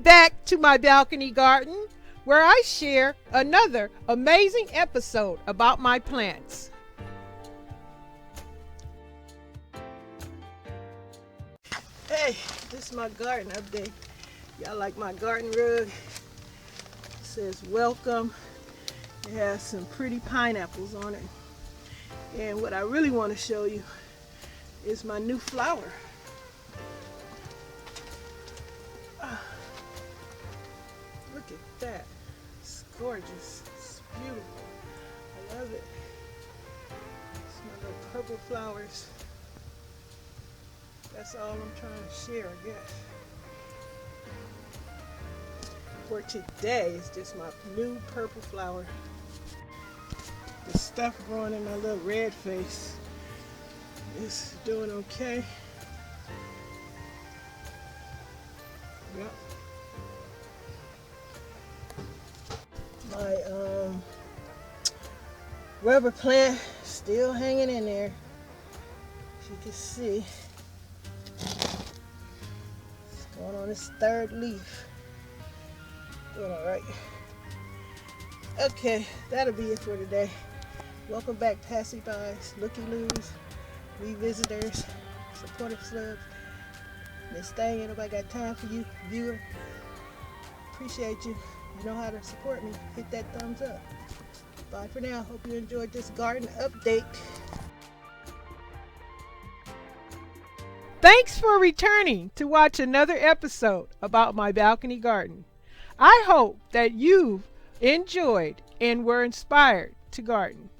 back to my balcony garden, where I share another amazing episode about my plants. Hey, this is my garden update. Y'all like my garden rug? It says welcome. It has some pretty pineapples on it. And what I really want to show you is my new flower. Look at that. It's gorgeous. It's beautiful. I love it. It's my little purple flowers. That's all I'm trying to share, I guess. For today, it's just my new purple flower. The stuff growing in my little red face is doing okay. Yep. My rubber plant still hanging in there. As you can see, it's going on its third leaf. Doing all right. Okay, that'll be it for today. Welcome back, passy-bys, looky-loos, revisitors, supportive subs. This thing, ain't nobody got time for you, viewer. Appreciate you. You know how to support me. Hit that thumbs up. Bye for now. Hope you enjoyed this garden update. Thanks for returning to watch another episode about my balcony garden. I hope that you enjoyed and were inspired to garden.